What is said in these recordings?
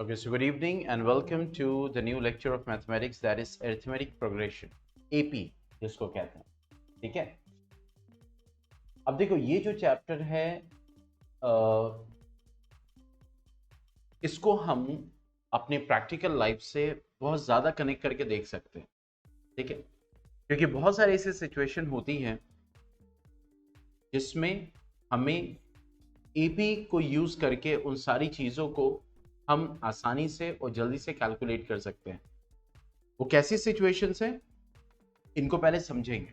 Okay, so good evening and welcome to the new lecture of mathematics, that is arithmetic progression, AP जिसको कहते हैं. ठीक है. अब देखो ये जो चैप्टर है इसको हम अपनी प्रैक्टिकल लाइफ से बहुत ज़्यादा कनेक्ट करके देख सकते हैं. ठीक है, क्योंकि बहुत सारी ऐसी सिचुएशन होती हैं जिसमें हमें AP को यूज़ करके उन सारी चीज़ों को हम आसानी से और जल्दी से कैलकुलेट कर सकते हैं. वो कैसी सिचुएशंस हैं इनको पहले समझेंगे.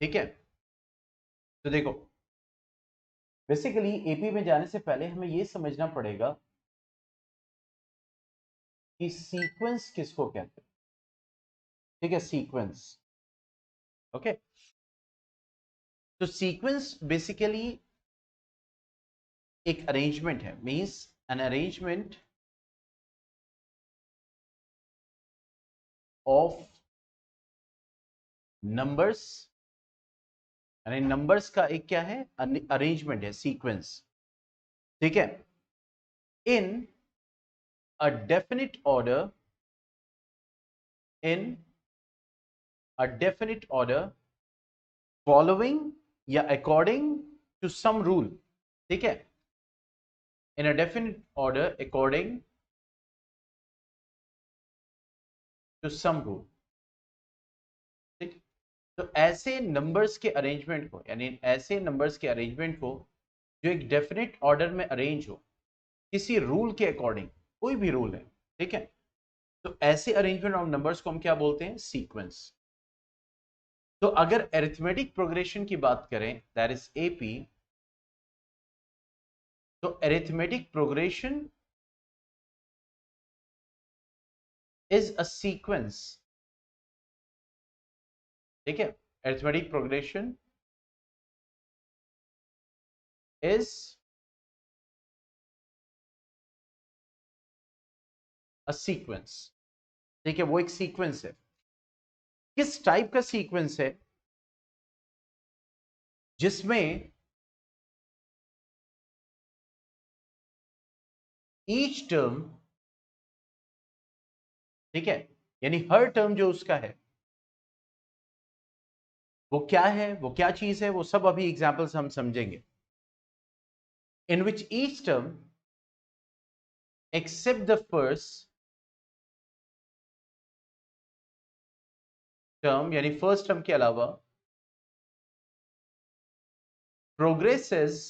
ठीक है, तो देखो बेसिकली एपी में जाने से पहले हमें यह समझना पड़ेगा कि सीक्वेंस किसको कहते हैं. ठीक है, सीक्वेंस. ओके, तो सीक्वेंस बेसिकली एक अरेंजमेंट है, means an arrangement of numbers. यानी नंबर्स का एक क्या है, अरेंजमेंट है, सीक्वेंस. ठीक है, इन अ डेफिनिट ऑर्डर, इन अ डेफिनिट ऑर्डर फॉलोइंग या अकॉर्डिंग टू सम रूल. ठीक है, in a definite order according to some rule. ठीक, तो ऐसे नंबर्स के अरेंजमेंट को, यानी ऐसे नंबर्स के अरेंजमेंट को जो एक डेफिनेट ऑर्डर में अरेंज हो किसी रूल के अकॉर्डिंग, कोई भी रूल है. ठीक है, तो ऐसे अरेंजमेंट ऑफ नंबर्स को हम क्या बोलते हैं, सीक्वेंस. तो अगर अरिथमेटिक प्रोग्रेशन की बात करें, दैट इज एपी, तो arithmetic progression is a sequence. ठीक है, arithmetic progression is a sequence. ठीक है, वो एक सीक्वेंस है. किस टाइप का सीक्वेंस है, जिसमें ईच टर्म, ठीक है, यानी हर टर्म जो उसका है वो क्या है, वो क्या चीज है, वो सब अभी एग्जांपल्स हम समझेंगे. In which each term except the first term, यानी फर्स्ट टर्म के अलावा progresses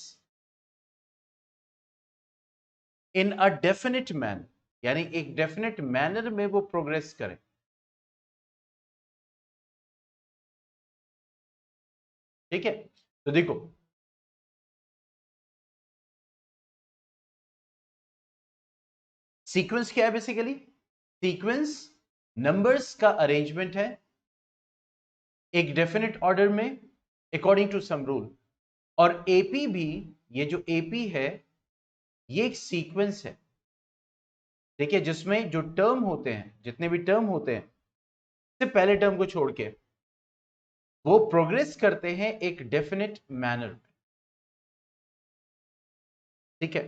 in a definite manner, यानी एक डेफिनेट मैनर में वो प्रोग्रेस करें. ठीक है, तो देखो सीक्वेंस क्या है, बेसिकली सीक्वेंस नंबर्स का अरेंजमेंट है एक डेफिनेट ऑर्डर में अकॉर्डिंग टू सम रूल. और एपी भी, ये जो एपी है ये एक सीक्वेंस है. देखिए, जिसमें जो टर्म होते हैं, जितने भी टर्म होते हैं, से पहले टर्म को छोड़ के वो प्रोग्रेस करते हैं एक डेफिनेट मैनर में. ठीक है,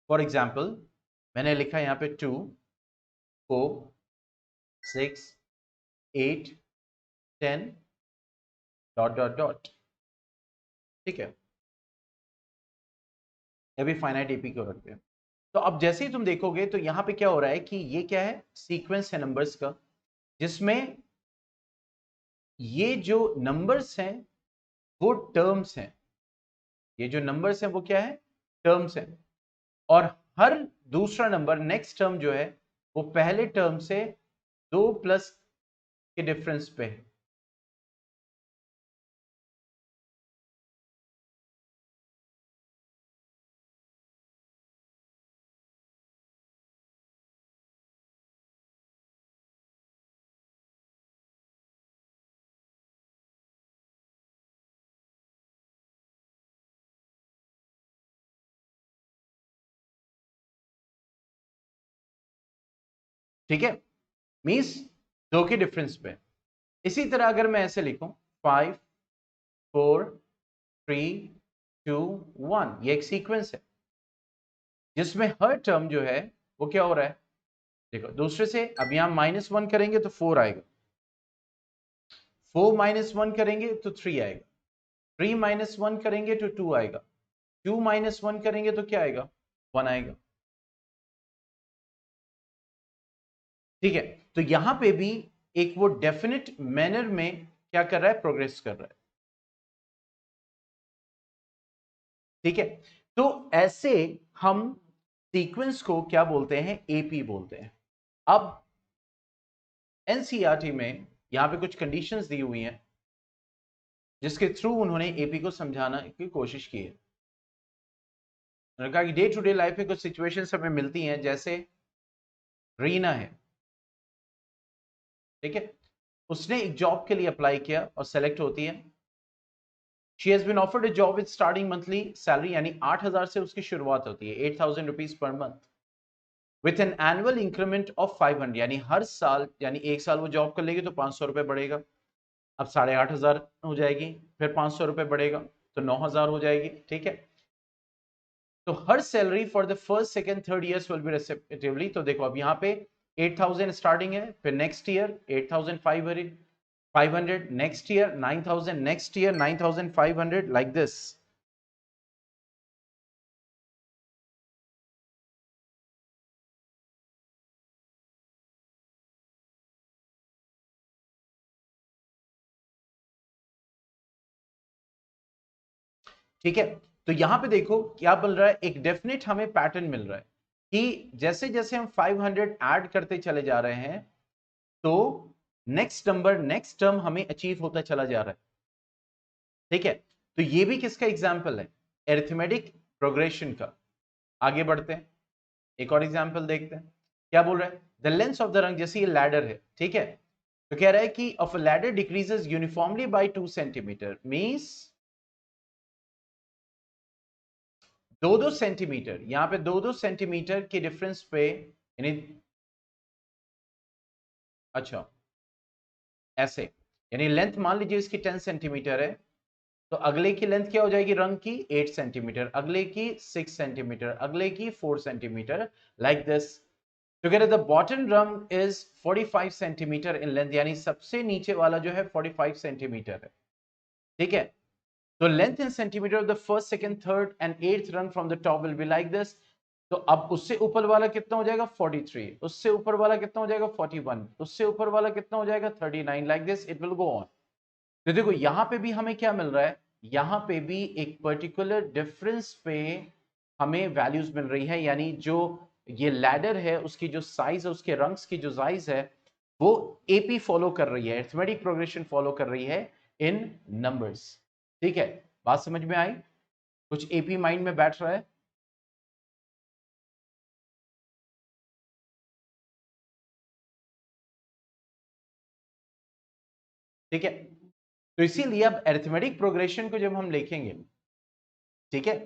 फॉर एग्जाम्पल मैंने लिखा यहां पे 2, 4, 6, 8, 10 डॉट डॉट डॉट. ठीक है, अभी फाइनाइट एपी को रखते हैं. तो अब जैसे ही तुम देखोगे तो यहां पे क्या हो रहा है कि ये क्या है, सीक्वेंस है नंबर्स का, जिसमें ये जो नंबर्स हैं वो टर्म्स हैं. ये जो नंबर्स हैं वो क्या है, टर्म्स हैं. और हर दूसरा नंबर, नेक्स्ट टर्म जो है, वो पहले टर्म से 2 प्लस के डिफरेंस पे है. ठीक है, मींस 2 के डिफरेंस पे. इसी तरह अगर मैं ऐसे लिखूं 5, 4, 3, 2, 1, ये एक सीक्वेंस है जिसमें हर टर्म जो है वो क्या हो रहा है, देखो दूसरे से अब यहां -1 करेंगे तो 4 आएगा, 4 -1 करेंगे तो 3 आएगा, 3 -1 करेंगे तो 2 आएगा, 2 -1 करेंगे तो क्या आएगा, 1 आएगा। ठीक है, तो यहां पे भी एक वो डेफिनेट मैनर में क्या कर रहा है, प्रोग्रेस कर रहा है। ठीक है, तो ऐसे हम सीक्वेंस को क्या बोलते हैं, एपी बोलते हैं। अब एनसीईआरटी में यहां पे कुछ कंडीशंस दी हुई हैं जिसके थ्रू उन्होंने एपी को समझाना की कोशिश की है। उन्होंने कहा कि डे टू डे लाइफ में कुछ सिचुएशंस हमें मिलती हैं, जैसे रीना है, ठीक है, उसने एक जॉब के लिए अप्लाई किया और सेलेक्ट होती है। She has been offered a job with starting monthly salary, यानी 8,000 से उसकी शुरुआत होती है, 8,000 rupees per month, with an annual increment of 500, यानी हर साल, यानी एक साल वो जॉब कर लेगी तो 500 रुपए बढ़ेगा, अब 8,500 हो जाएगी, फिर 500 रुपए बढ़ेगा तो 9,000 हो जाएगी। ठीक है, तो हर salary for the first second third years will be respectively. तो देखो अब यहाँ पे 8,000 स्टार्टिंग है, फिर next year 8,500, 500 next year 9,000, next year 9,500, लाइक दिस। ठीक है, तो यहां पे देखो क्या मिल रहा है, एक डेफिनेट हमें पैटर्न मिल रहा है कि जैसे जैसे हम 500 ऐड करते चले जा रहे हैं तो नेक्स्ट नंबर, नेक्स्ट टर्म हमें अचीव होता चला जा रहा है। ठीक है, तो ये भी किसका एग्जाम्पल है, एरिथमेटिक प्रोग्रेशन का। आगे बढ़ते हैं, एक और एग्जाम्पल देखते हैं क्या बोल रहा है। द लेंथ ऑफ द रंग, जैसे ये लैडर है, ठीक है, तो कह रहा है कि of a ladder decreases uniformly by 2 centimetre, means 2-2 centimetre, यहां पे 2-2 सेंटीमीटर के डिफरेंस पे, यानी अच्छा ऐसे, यानी लेंथ मान लीजिए इसकी 10 सेंटीमीटर है, तो अगले की लेंथ क्या हो जाएगी रंग की, 8 सेंटीमीटर, अगले की 6 सेंटीमीटर, अगले की 4 centimetre, like this. Together the bottom रंग इज 45 सेंटीमीटर इन लेंथ, यानी सबसे नीचे वाला जो है 45 सेंटीमीटर है। ठीक है, तो length in centimetre of the first, second, third and eighth rung from the top will be like this. तो अब उससे ऊपर वाला कितना हो जाएगा 43, उससे ऊपर वाला कितना हो जाएगा 41, उससे ऊपर वाला कितना हो जाएगा 39, like this it will go on. तो देखो यहां पे भी हमें क्या मिल रहा है, यहां पे भी एक पर्टिकुलर डिफरेंस पे हमें वैल्यूज मिल रही है, यानी जो ये लैडर है उसकी जो साइज है, उसके रंग्स की जो साइज है वो एपी फॉलो कर रही है, अरिथमेटिक प्रोग्रेशन फॉलो कर रही है इन नंबर्स। ठीक है, बात समझ में आई, कुछ एपी माइंड में बैठ रहा है। ठीक है, तो इसीलिए अब अरिथमेटिक प्रोग्रेशन को जब हम लिखेंगे, ठीक है,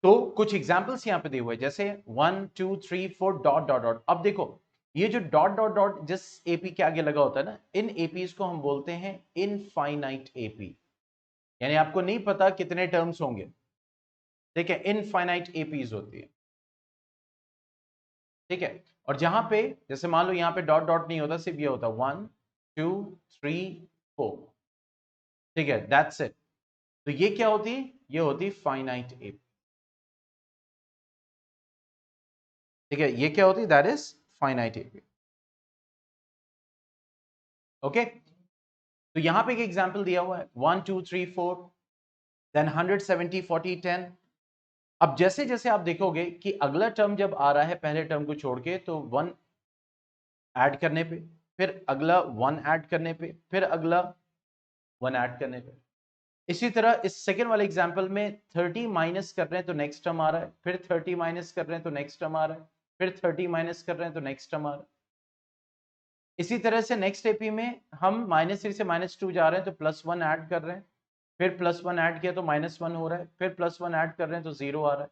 तो कुछ एग्जांपल्स यहां पे दिए हुए, जैसे 1 2 3 4 डॉट डॉट डॉट। अब देखो ये जो डॉट डॉट डॉट जिस एपी के आगे लगा होता है ना, इन एपीज को हम बोलते हैं इनफाइनाइट एपी, यानी आपको नहीं पता कितने टर्म्स होंगे। ठीक है, इनफाइनाइट एपीज होती है। ठीक है, और जहां पे जैसे मान लो यहां पे डॉट डॉट नहीं होता, सिर्फ ये होता 1 2 3 4। ठीक है, दैट्स इट। तो ये क्या होती है, ये होती फाइनाइट एपी। ठीक है, ये क्या होती है, that is finite AP. Okay, तो यहां पे एक एग्जांपल दिया हुआ है 1 2 3 4, देन 170 40 10। अब जैसे जैसे आप देखोगे कि अगला टर्म जब आ रहा है पहले टर्म को छोड़ के, तो 1 ऐड करने पे, फिर अगला 1 ऐड करने पे, फिर अगला 1 ऐड करने पे। इसी तरह इस सेकंड वाले एग्जांपल में 30 माइनस कर रहे हैं तो नेक्स्ट टर्म आ रहा है, फिर 30 माइनस कर रहे हैं तो नेक्स्ट टर्म आ रहा है, फिर 30 माइनस कर रहे हैं तो नेक्स्ट टर्म आ रहा है। इसी तरह से नेक्स्ट एपी में हम -3 से -2 जा रहे हैं तो +1 ऐड कर रहे हैं, फिर +1 ऐड किया तो -1 हो रहा है, फिर +1 ऐड कर रहे हैं तो 0 आ रहा है।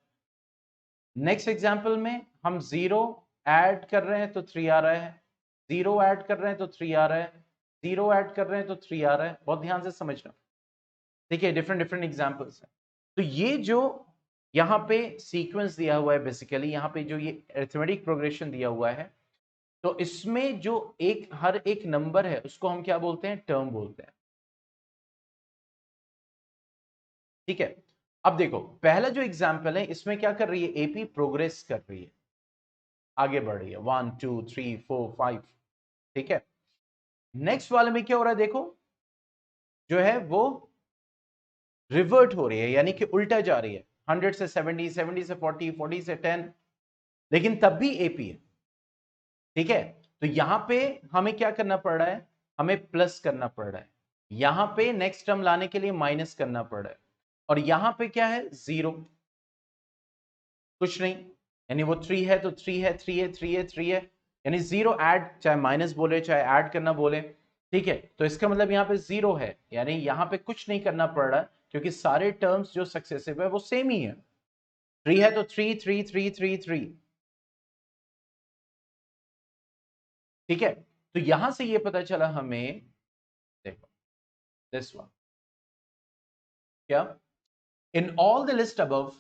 नेक्स्ट एग्जांपल में हम 0 ऐड कर रहे हैं तो 3 आ रहा है, 0 ऐड कर रहे हैं तो 3 आ रहा है, 0 ऐड कर रहे हैं तो 3 आ रहा है। बहुत ध्यान से समझना, देखिए डिफरेंट डिफरेंट एग्जांपल्स हैं। तो ये जो यहां पे सीक्वेंस दिया हुआ है, बेसिकली यहां पे जो ये अरिथमेटिक प्रोग्रेशन दिया हुआ है, तो इसमें जो हर एक नंबर है उसको हम क्या बोलते हैं, टर्म बोलते हैं। ठीक है, अब देखो पहला जो एग्जाम्पल है इसमें क्या कर रही है, एपी प्रोग्रेस कर रही है, आगे बढ़ रही है 1 2 3 4 5। ठीक है, नेक्स्ट वाले में क्या हो रहा है, देखो जो है वो रिवर्ट हो रही है, यानी कि उल्टा जा रही है, 100 से 70, 70 से 40, 40 से 10, लेकिन तब भी एपी है। ठीक है, तो यहां पे हमें क्या करना पड़ रहा है, हमें प्लस करना पड़ रहा है, यहां पे नेक्स्ट टर्म लाने के लिए माइनस करना पड़ रहा है, और यहां पे क्या है, जीरो, कुछ नहीं, यानी वो 3 है तो 3 है, 3 है, 3 है, 3 है, यानी जीरो ऐड, चाहे माइनस बोले चाहे ऐड करना बोले। ठीक है, तो इसका मतलब यहाँ पे जीरो है, यानी यहाँ पे कुछ नहीं करना पड़ रहा, क्योंकि सारे टर्म्स जो सक्सेसिव है वो सेम ही है। 3 है तो 3 3 3 3 3। ठीक है, तो यहां से ये पता चला हमें, देखो दिस वन, क्या, in all the list above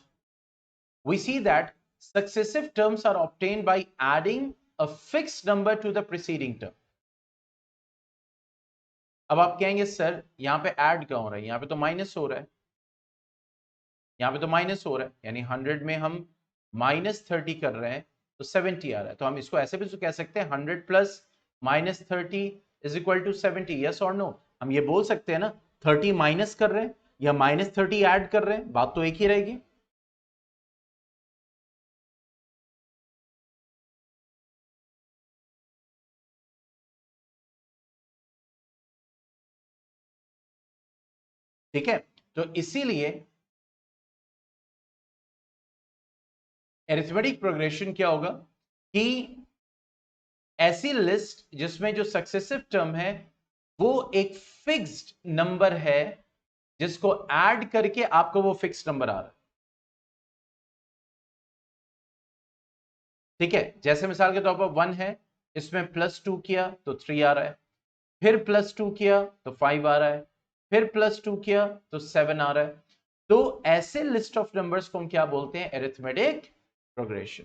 we see that successive terms are obtained by adding a fixed number to the preceding term। अब आप कहेंगे सर यहां पे ऐड क्या हो रहा है, यहां पे तो माइनस हो रहा है, यहां पे तो माइनस हो रहा है, यानी 100 में हम -30 कर रहे हैं तो 70 आ रहा है, तो हम इसको ऐसे भी तो कह सकते हैं 100 plus -30 is equal to 70, yes और नो। हम ये बोल सकते हैं ना, 30 माइनस कर रहे हैं या -30 ऐड कर रहे हैं, बात तो एक ही रहेगी। ठीक है, तो इसीलिए एरिथमेटिक प्रोग्रेशन क्या होगा कि ऐसी लिस्ट जिसमें जो सक्सेसिव टर्म है वो एक फिक्स्ड नंबर है, जिसको ऐड करके आपको वो फिक्स्ड नंबर आ रहा है। ठीक है, जैसे मिसाल के तौर पर 1 है, इसमें +2 किया तो 3 आ रहा है, फिर +2 किया तो 5 आ रहा है, फिर +2 किया तो 7 आ रहा है। तो ऐसे लिस्ट ऑफ नंबर्स को हम क्या बोलते हैं, एरिथमेटिक प्रोग्रेशन।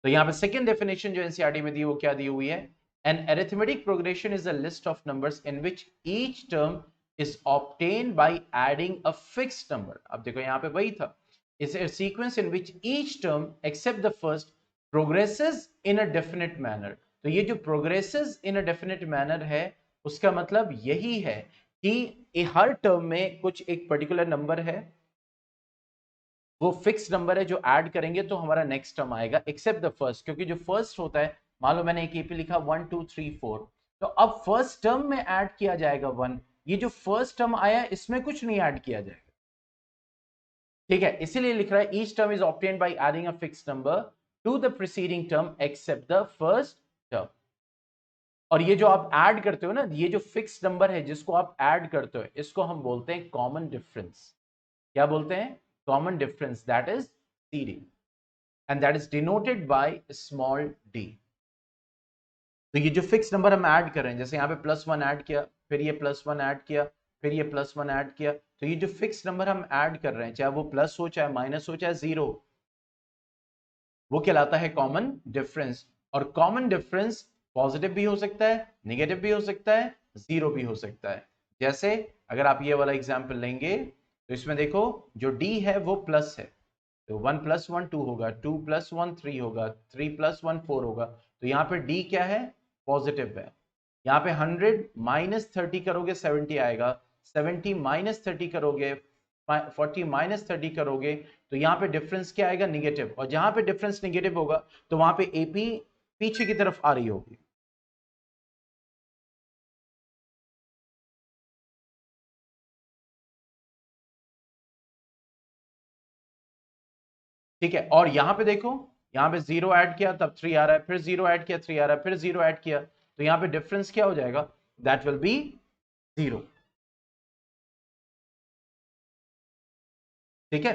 तो यहां पे सेकंड डेफिनेशन जो एनसीईआरटी में दी वो क्या दी हुई है, an arithmetic progression is a list of numbers in which each term is obtained by adding a fixed number. अब देखो यहां पे वही था, is a sequence in which each term except the first progresses in a definite manner. तो ये जो progresses in a definite manner है, उसका मतलब यही है कि हर टर्म में कुछ एक पर्टिकुलर नंबर है, वो फिक्स नंबर है, जो ऐड करेंगे तो हमारा नेक्स्ट टर्म आएगा, एक्सेप्ट द फर्स्ट, क्योंकि जो फर्स्ट होता है, मान लो मैंने एक एपी लिखा 1 2 3 4, तो अब फर्स्ट टर्म में ऐड किया जाएगा 1, ये जो फर्स्ट टर्म आया इसमें कुछ नहीं ऐड किया जाएगा। ठीक है, इसीलिए लिख रहा है each term is obtained by adding a fixed number to the preceding term except the first term. और ये जो आप ऐड करते हो ना, ये जो फिक्स नंबर है जिसको आप ऐड करते हो, इसको हम बोलते हैं कॉमन डिफरेंस। क्या बोलते हैं, common difference, that is CD, and that is denoted by small d। तो ये जो फिक्स नंबर हम ऐड कर रहे हैं, जैसे यहाँ पे +1 ऐड किया, फिर ये +1 ऐड किया, फिर ये +1 ऐड किया, तो ये जो फिक्स नंबर हम ऐड कर रहे हैं, चाहे वो प्लस हो, चाहे माइनस हो, चाहे जीरो, वो कहलाता है कॉमन डिफरेंस। और कॉमन डिफरेंस पॉजिटिव भी हो सकता है, निगेटिव भी हो सकता है, जीरो भी हो सकता है। जैसे अगर आप ये वाला एग्जाम्पल लेंगे, तो इसमें देखो जो d है वो प्लस है, तो 1 + 1 2 होगा, 2 + 1 3 होगा, 3 + 1 4 होगा, तो यहाँ पे d क्या है, पॉजिटिव है। यहाँ पे 100 - 30 करोगे 70 आएगा, 70 - 30 करोगे 40 - 30 करोगे, तो यहाँ पे डिफरेंस क्या आएगा, निगेटिव। और जहां पे डिफरेंस निगेटिव होगा तो वहां पे एपी पीछे की तरफ आ रही होगी। ठीक है, और यहां पे देखो, यहां पे 0 ऐड किया तब 3 आ रहा है, फिर 0 ऐड किया 3 आ रहा है, फिर 0 ऐड किया, तो यहां पे डिफरेंस क्या हो जाएगा, दैट विल बी 0। ठीक है,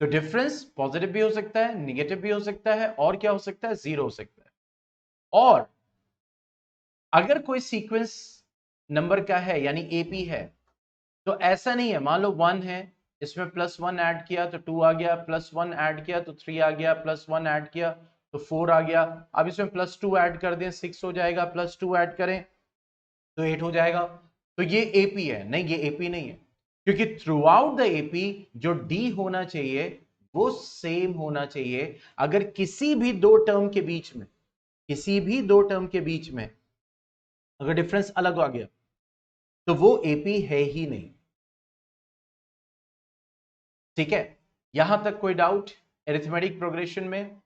तो डिफरेंस पॉजिटिव भी हो सकता है, निगेटिव भी हो सकता है, और क्या हो सकता है, जीरो हो सकता है। और अगर कोई सीक्वेंस नंबर का है, यानी एपी है, तो ऐसा नहीं है, मान लो 1 है, इसमें +1 ऐड किया तो 2 आ गया, +1 ऐड किया तो 3 आ गया, +1 ऐड किया तो 4 आ गया। अब इसमें +2 ऐड कर दें 6 हो जाएगा, +2 ऐड करें तो 8 हो जाएगा। तो ये एपी है? नहीं, ये एपी नहीं है, क्योंकि थ्रू आउट द एपी जो डी होना चाहिए वो सेम होना चाहिए। अगर किसी भी दो टर्म के बीच में, किसी भी दो टर्म के बीच में अगर डिफरेंस अलग आ गया तो वो एपी है ही नहीं। ठीक है, यहां तक कोई डाउट अरिथमेटिक प्रोग्रेशन में?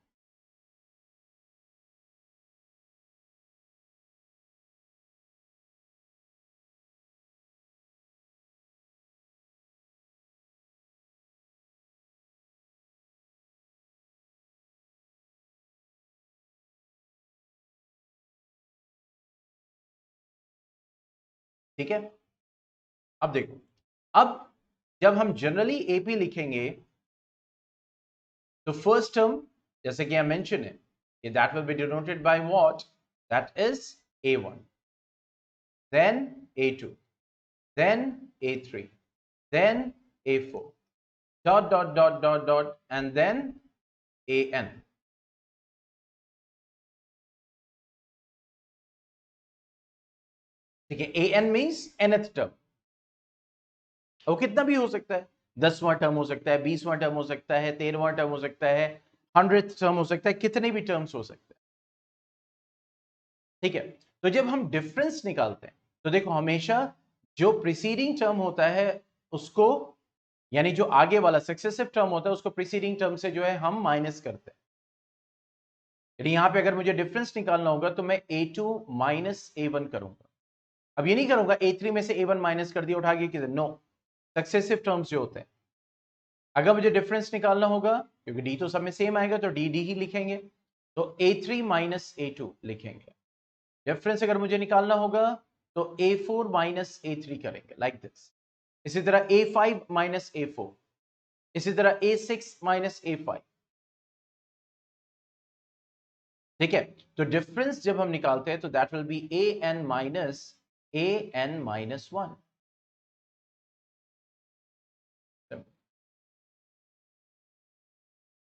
ठीक है, अब देखो, अब जब हम जनरली एपी लिखेंगे तो फर्स्ट टर्म, जैसे कि आई मेंशन है, that will B denoted by what, that is a1, then a2, then a3, then a4, dot dot dot dot dot, and then an. ठीक है, an मीन्स nth टर्म। वो कितना भी हो सकता है, 10वां टर्म हो सकता है, 20वां टर्म हो सकता है, 13वां टर्म हो सकता है, 100th टर्म हो सकता है, कितने भी टर्म्स हो सकते हैं। ठीक है, तो जब हम डिफरेंस निकालते हैं तो देखो, हमेशा जो प्रीसीडिंग टर्म होता है उसको, यानी जो आगे वाला सक्सेसिव टर्म होता है उसको प्रीसीडिंग टर्म से जो है हम माइनस करते हैं। यानी यहां पे अगर मुझे डिफरेंस निकालना होगा तो मैं a2 माइनस a1 करूंगा। अब ये नहीं करूंगा a3 में से a1 माइनस कर दिया उठा के किधर, नो, सक्सेसिव टर्म्स जो होते हैं। अगर मुझे डिफरेंस निकालना होगा, क्योंकि डी तो सब में सेम आएगा, तो डी डी ही लिखेंगे, तो a3 माइनस a2 लिखेंगे। डिफरेंस अगर मुझे निकालना होगा तो a4 माइनस a3 करेंगे, लाइक दिस। इसी तरह a5 माइनस a4, इसी तरह a6 माइनस a5। ठीक है, तो डिफरेंस जब हम निकालते हैं तो that will B an minus 1।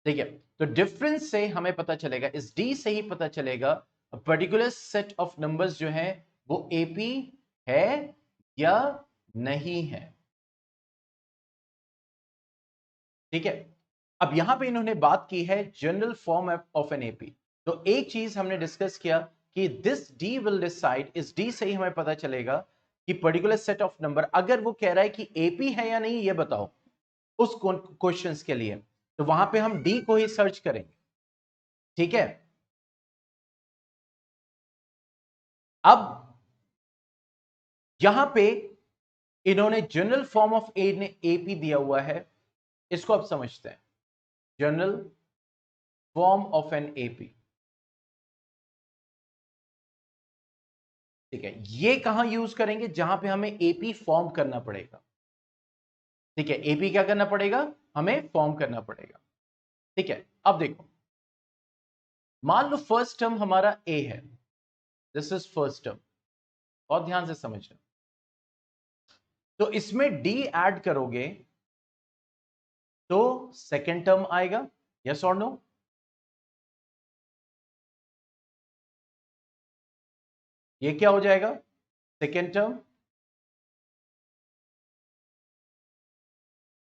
ठीक है, तो डिफरेंस से हमें पता चलेगा, इस डी से ही पता चलेगा पर्टिकुलर सेट ऑफ नंबर्स जो है वो एपी है या नहीं है। ठीक है, अब यहां पे इन्होंने बात की है general form of an AP. तो एक चीज हमने डिस्कस किया कि दिस डी विल डिसाइड, इस डी से ही हमें पता चलेगा कि पर्टिकुलर सेट ऑफ नंबर, अगर वो कह रहा है कि एपी है या नहीं ये बताओ उस क्वेश्चंस के लिए, तो वहां पे हम डी को ही सर्च करेंगे। ठीक है, अब यहां पे इन्होंने जनरल फॉर्म ऑफ ए ने एपी दिया हुआ है, इसको अब समझते हैं। General form of an AP, ठीक है, ये कहां यूज करेंगे, जहां पे हमें एपी फॉर्म करना पड़ेगा। ठीक है, एपी क्या करना पड़ेगा, हमें फॉर्म करना पड़ेगा। ठीक है, अब देखो, मान लो फर्स्ट टर्म हमारा ए है, दिस इज फर्स्ट टर्म, बहुत ध्यान से समझना। तो इसमें डी ऐड करोगे तो सेकेंड टर्म आएगा, यस और नो? ये क्या हो जाएगा, सेकेंड टर्म।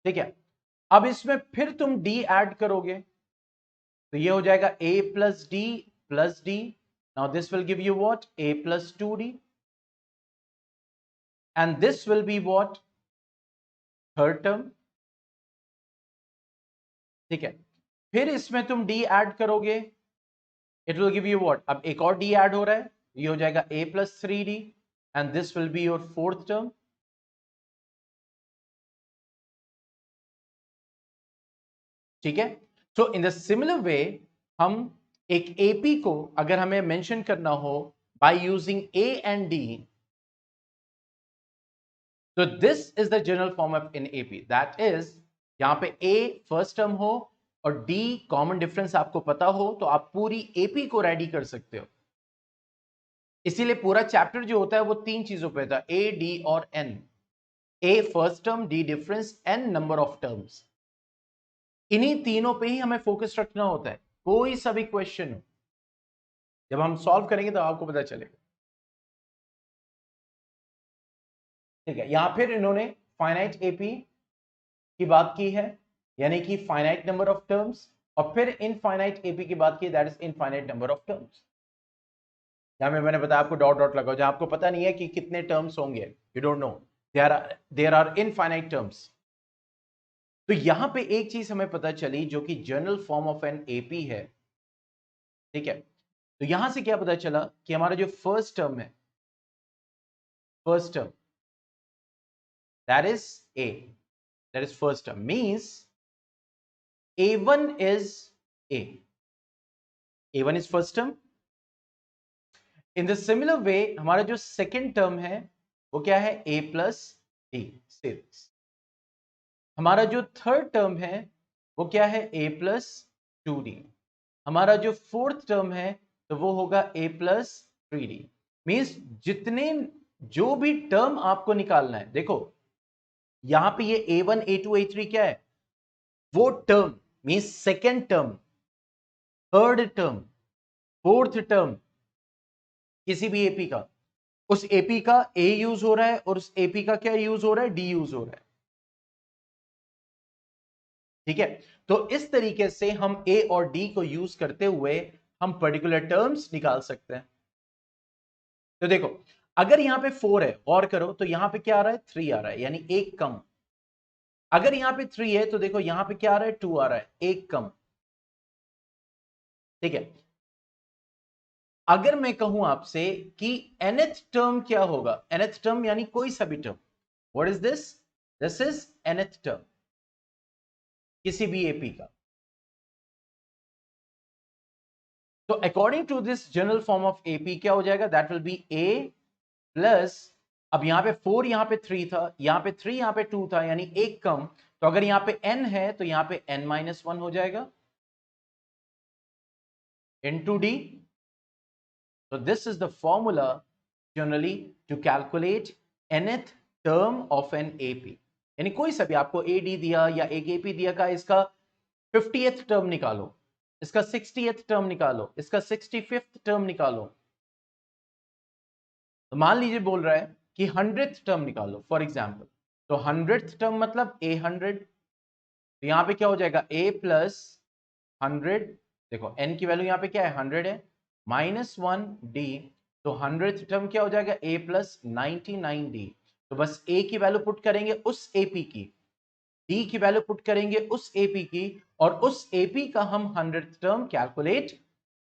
ठीक है, अब इसमें फिर तुम डी ऐड करोगे तो ये हो जाएगा a plus D. Now this will give you what, a plus 2d, and this will be what, third term. ठीक है, फिर इसमें तुम d ऐड करोगे, it will give you what, अब एक और d ऐड हो रहा है, ये हो जाएगा a plus 3d, and this will be your fourth term. ठीक है, सो इन द सिमिलर वे हम एक एपी को अगर हमें मेंशन करना हो by using a and d, तो this is the general form of an AP, that is यहां पे ए फर्स्ट टर्म हो और डी कॉमन डिफरेंस आपको पता हो तो आप पूरी एपी को रेडी कर सकते हो। इसीलिए पूरा चैप्टर जो होता है वो तीन चीजों पे था, ए डी और N. A first term, D difference, N number of terms. इन्हीं तीनों पे ही हमें फोकस रखना होता है, कोई सा भी क्वेश्चन हो, जब हम सॉल्व करेंगे तो आपको पता चलेगा। ठीक है, यहां फिर इन्होंने फाइनाइट एपी की बात की है, यानी कि फाइनाइट नंबर ऑफ टर्म्स, और फिर इनफाइनाइट एपी की बात की, that is infinite number of terms. यहां में मैंने बताया आपको डॉट डॉट लगाओ, जहां आपको पता नहीं है कि कितने टर्म्स होंगे, you don't know, there are infinite terms. तो यहां पे एक चीज हमें पता चली जो कि general form of an AP है। ठीक है, तो यहां से क्या पता चला कि हमारा जो फर्स्ट टर्म है, first term that is a, that is first term means a1 is a1 is first term। In the similar way हमारा जो सेकेंड टर्म है वो क्या है, a प्लस डी सीरीज। हमारा जो थर्ड टर्म है वो क्या है, a प्लस 2d। हमारा जो फोर्थ टर्म है तो वो होगा a प्लस 3d। मीन्स जितने जो भी टर्म आपको निकालना है, देखो यहां पे ये a1 a2 a3 क्या है, वो term means second term, third term, fourth term किसी भी एपी का, उस एपी का ए यूज हो रहा है और उस एपी का क्या यूज हो रहा है, डी यूज हो रहा है। ठीक है, तो इस तरीके से हम ए और डी को यूज करते हुए हम पर्टिकुलर टर्म्स निकाल सकते हैं। तो देखो अगर यहां पे 4 है, गौर करो, तो यहां पे क्या आ रहा है, 3 आ रहा है, यानी एक कम। अगर यहां पे 3 है तो देखो यहां पे क्या आ रहा है, 2 आ रहा है, एक कम। ठीक है, अगर मैं कहूं आपसे कि nth टर्म क्या होगा, nth टर्म यानी कोई सा भी term, what is this, this is nth term किसी भी एपी का। तो according to this general form of AP क्या हो जाएगा, that will be A plus, अब यहां पे 4 यहां पे 3 था, यहां पे 3 यहां पे 2 था, यानी एक कम। तो अगर यहां पे n है तो यहां पे n माइनस 1 हो जाएगा into d। So this is the formula generally to calculate nth term of an AP। यानी कोई सा भी आपको AD दिया या एक AP दिया का इसका 50th टर्म निकालो, इसका 60th टर्म निकालो, इसका 65th टर्म निकालो। तो मान लीजिए बोल रहा है कि 100th टर्म निकालो फॉर एग्जाम्पल, तो 100th टर्म मतलब A100। तो यहां पे क्या हो जाएगा, A प्लस 100, देखो n की वैल्यू यहां पे क्या है, 100 है, -1d। तो 100th टर्म क्या हो जाएगा, a प्लस 99d। तो बस a की वैल्यू पुट करेंगे उस AP की, d की वैल्यू पुट करेंगे उस AP की, और उस AP का हम 100th टर्म कैलकुलेट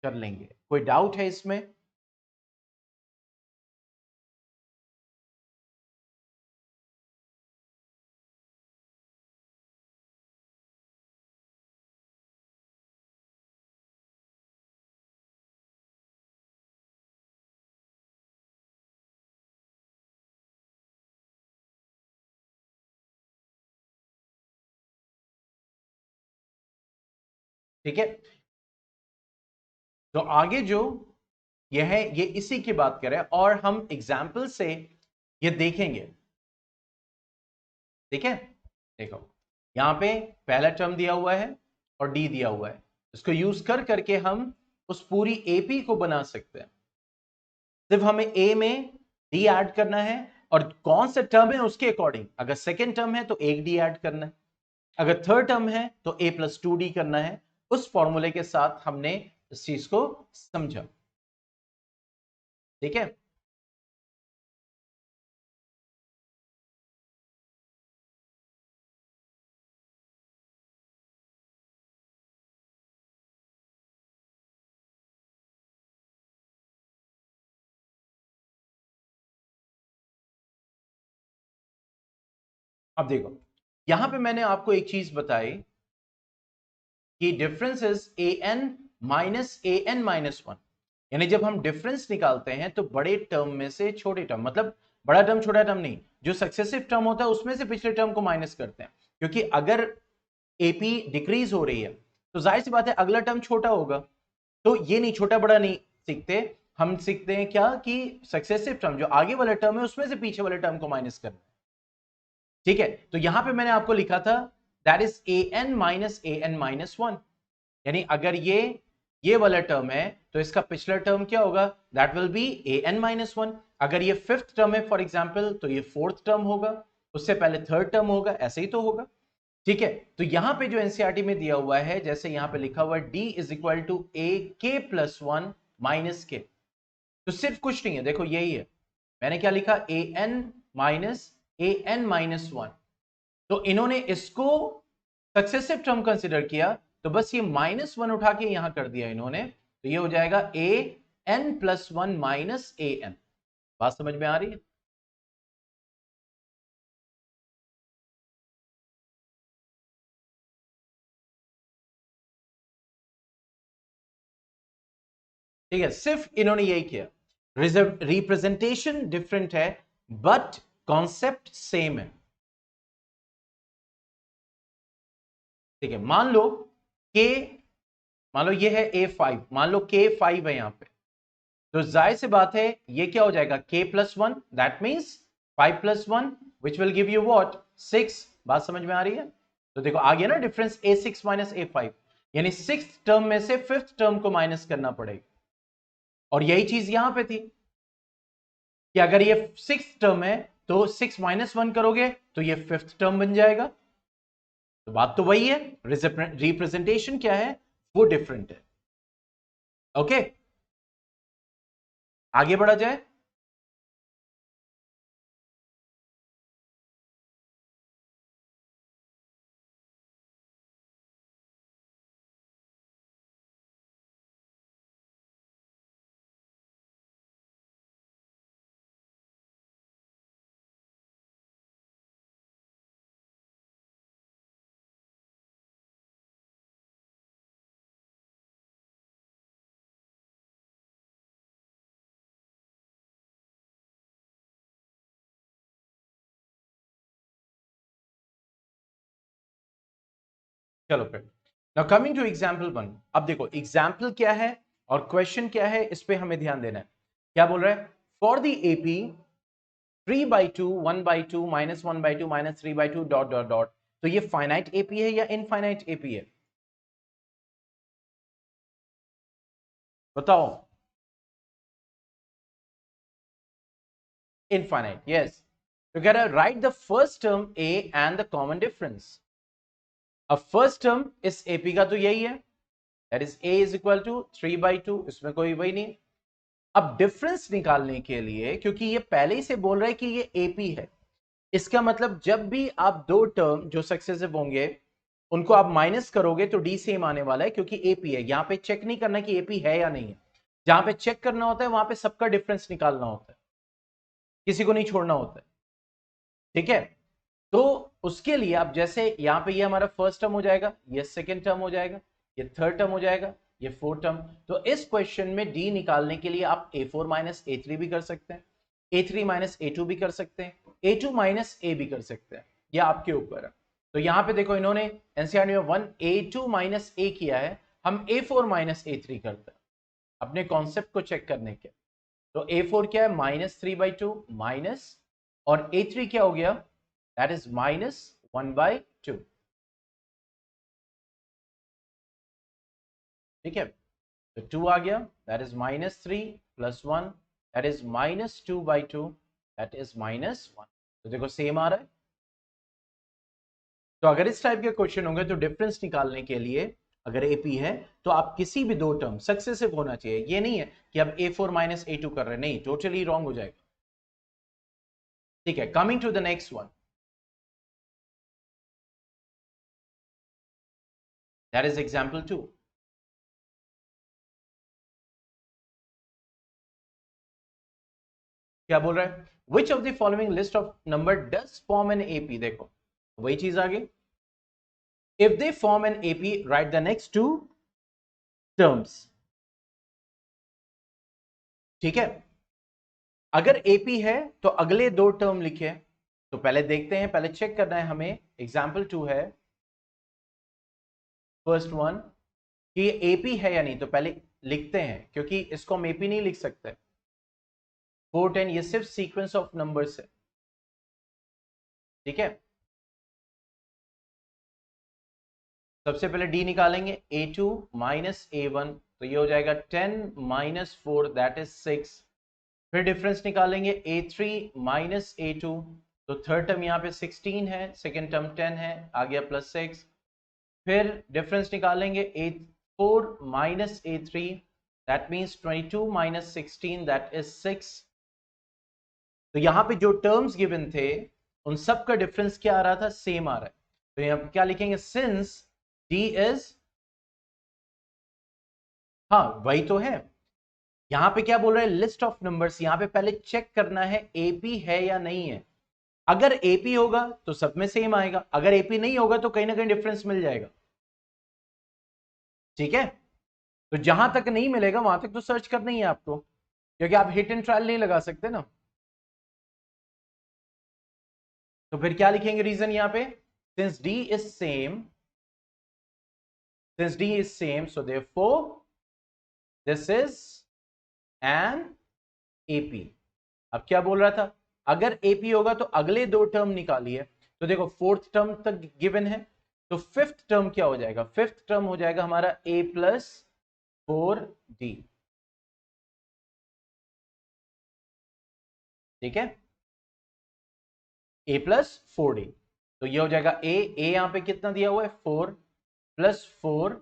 कर लेंगे। कोई डाउट है इसमें? ठीक है, तो आगे जो यह है ये इसी की बात करें और हम एग्जाम्पल से ये देखेंगे। ठीक है, देखो यहां पे पहला टर्म दिया हुआ है और डी दिया हुआ है, इसको यूज कर करके हम उस पूरी एपी को बना सकते हैं। सिर्फ हमें ए में डी ऐड करना है, और कौन सा टर्म है उसके अकॉर्डिंग, अगर सेकेंड टर्म है तो एक डी ऐड करना है, अगर थर्ड टर्म है तो a प्लस 2d करना है। उस फॉर्मूले के साथ हमने इस चीज को समझा। ठीक है, अब देखो यहां पे मैंने आपको एक चीज बताई कि difference is A N minus A N minus one. यानी जब हम डिफरेंस निकालते हैं तो बड़े टर्म में से छोटे टर्म, मतलब बड़ा टर्म छोटा टर्म नहीं, जो सक्सेसिव टर्म होता है उसमें से पिछले टर्म को माइनस करते हैं। क्योंकि अगर एपी डिक्रीज हो रही है तो जाहिर सी बात है अगला टर्म छोटा होगा। तो ये नहीं, छोटा बड़ा नहीं सीखते, हम सीखते हैं क्या कि सक्सेसिव टर्म जो आगे वाला टर्म है उसमें से पीछे वाले टर्म को माइनस करना है। ठीक है, तो यहां पे मैंने आपको लिखा था that is an minus an minus 1, यानी अगर ये वाला टर्म है तो इसका पिछला टर्म क्या होगा, that will B an minus 1। अगर ये फिफ्थ टर्म है फॉर एग्जांपल तो ये फोर्थ टर्म होगा, उससे पहले थर्ड टर्म होगा, ऐसे ही तो होगा। ठीक है, तो यहां पे जो एनसीईआरटी में दिया हुआ है, जैसे यहां पे लिखा हुआ है d is equal to a k plus 1 minus K, तो सिर्फ कुछ नहीं है, देखो यही है, मैंने क्या लिखा an माइनस 1, तो इन्होंने इसको सक्सेसिव टर्म कंसिडर किया, तो बस ये माइनस 1 उठा के यहां कर दिया इन्होंने, तो ये हो जाएगा an प्लस 1 माइनस an। बात समझ में आ रही है? ठीक है, सिर्फ इन्होंने यही किया, रिप्रेजेंटेशन डिफरेंट है बट कॉन्सेप्ट सेम है। ठीक है, के मान लो ये है A5, मान लो K5 है यहां पे, तो जाहिर सी बात है ये क्या हो जाएगा K plus 1, that means 5 plus 1 which will give you what 6। बात समझ में आ रही है? तो देखो आ गया ना डिफरेंस A6 माइनस A5, यानी सिक्स टर्म में से फिफ्थ टर्म को माइनस करना पड़ेगा, और यही चीज यहां पे थी कि अगर ये सिक्स टर्म है तो 6 माइनस 1 करोगे तो ये फिफ्थ टर्म बन जाएगा, तो बात तो वही है, रिप्रेजेंटेशन क्या है वो डिफरेंट है। ओके, आगे बढ़ा जाए। चलो फिर, नाउ कमिंग टू एग्जाम्पल 1। अब देखो एग्जाम्पल क्या है और क्वेश्चन क्या है, इस पे हमें ध्यान देना है। क्या बोल रहा है, for the AP 3/2 1/2 -1/2 -3/2 dot dot dot, तो ये फाइनाइट एपी है या इनफाइनाइट एपी है, बताओ। Infinite, yes. तो कह रहा है right the first term A and the common difference. अब फर्स्ट टर्म इस एपी का तो यही है, that is a is equal to 3/2, इसमें कोई वही नहीं। अब डिफरेंस निकालने के लिए, क्योंकि ये पहले ही से बोल रहा है कि ये एपी है, इसका मतलब जब भी आप दो टर्म जो सक्सेसिव होंगे उनको आप माइनस करोगे तो डी सेम आने वाला है, क्योंकि एपी है। यहां पे चेक नहीं करना कि एपी है या नहीं है, जहां पे चेक करना होता है वहां पे सबका डिफरेंस निकालना होता है, किसी को नहीं छोड़ना होता है। ठीक है, तो उसके लिए आप जैसे यहां पे ये हमारा फर्स्ट टर्म हो जाएगा, ये सेकेंड टर्म हो जाएगा, ये थर्ड टर्म हो जाएगा, ये फोर्थ टर्म। तो इस क्वेश्चन में डी निकालने के लिए आप A4 माइनस A3 भी कर सकते हैं, A3 माइनस A2 भी कर सकते हैं, A2 माइनस A भी कर सकते हैं, यह आपके ऊपर है। तो यहां पे देखो इन्होंने एनसीईआरटी में 1 A2 माइनस A किया है, हम A4 माइनस A3 करते हैं अपने कॉन्सेप्ट को चेक करने के। तो A4 क्या है, -3/2 माइनस, और A3 क्या हो गया, दैट इज -1/2। ठीक है, तो 2 आ गया, that is -3 plus 1, that is -2/2, that is -1। तो देखो सेम आ रहा है। तो अगर इस टाइप के क्वेश्चन होंगे तो डिफरेंस निकालने के लिए अगर एपी है तो आप किसी भी दो टर्म सक्सेसिव होना चाहिए, ये नहीं है कि अब A4 माइनस A2 कर रहे हैं, नहीं, टोटली रॉन्ग हो जाएगा। ठीक है, coming to the next one, that is example 2। क्या बोल रहा है, which of the following list of number does form an AP. देखो वही चीज आ गई, if they form an AP write the next two terms. ठीक है, अगर एपी है तो अगले दो टर्म लिखे, तो पहले देखते हैं, पहले चेक करना है हमें, एग्जाम्पल 2 है फर्स्ट वन, कि ये एपी है या नहीं, तो पहले लिखते हैं, क्योंकि इसको हम एपी नहीं लिख सकते। 4 10 ये सिर्फ सीक्वेंस ऑफ नंबर्स है। ठीक है, सबसे पहले डी निकालेंगे, a2 माइनस a1, तो ये हो जाएगा 10 माइनस 4 दैट इज 6। फिर डिफरेंस निकालेंगे a3 माइनस a2, तो थर्ड टर्म यहाँ पे 16 है, सेकेंड टर्म 10 है, आ गया प्लस 6। फिर डिफरेंस निकालेंगे a4 minus a3, that means 22 minus 16 that is 6। तो यहां पे जो टर्म्स गिवन थे उन सब का डिफरेंस क्या आ रहा था, सेम आ रहा है। तो यहां क्या लिखेंगे, सिंस d इज, हाँ वही तो है। यहां पे क्या बोल रहे हैं, लिस्ट ऑफ नंबर्स, यहां पे पहले चेक करना है एपी है या नहीं है। अगर एपी होगा तो सब में सेम आएगा, अगर एपी नहीं होगा तो कहीं ना कहीं डिफरेंस मिल जाएगा। ठीक है, तो जहां तक नहीं मिलेगा वहां तक तो सर्च करना ही है आपको, क्योंकि आप हिट एंड ट्रायल नहीं लगा सकते ना। तो फिर क्या लिखेंगे रीजन यहां पे, since D is same, since d is same, so therefore this is an AP। अब क्या बोल रहा था, अगर AP होगा तो अगले दो टर्म निकालिए। तो देखो फोर्थ टर्म तक गिवन है, तो फिफ्थ टर्म क्या हो जाएगा, फिफ्थ टर्म हो जाएगा हमारा a प्लस 4d। ठीक है, a प्लस 4d, तो ये हो जाएगा a यहां पे कितना दिया हुआ है 4 प्लस 4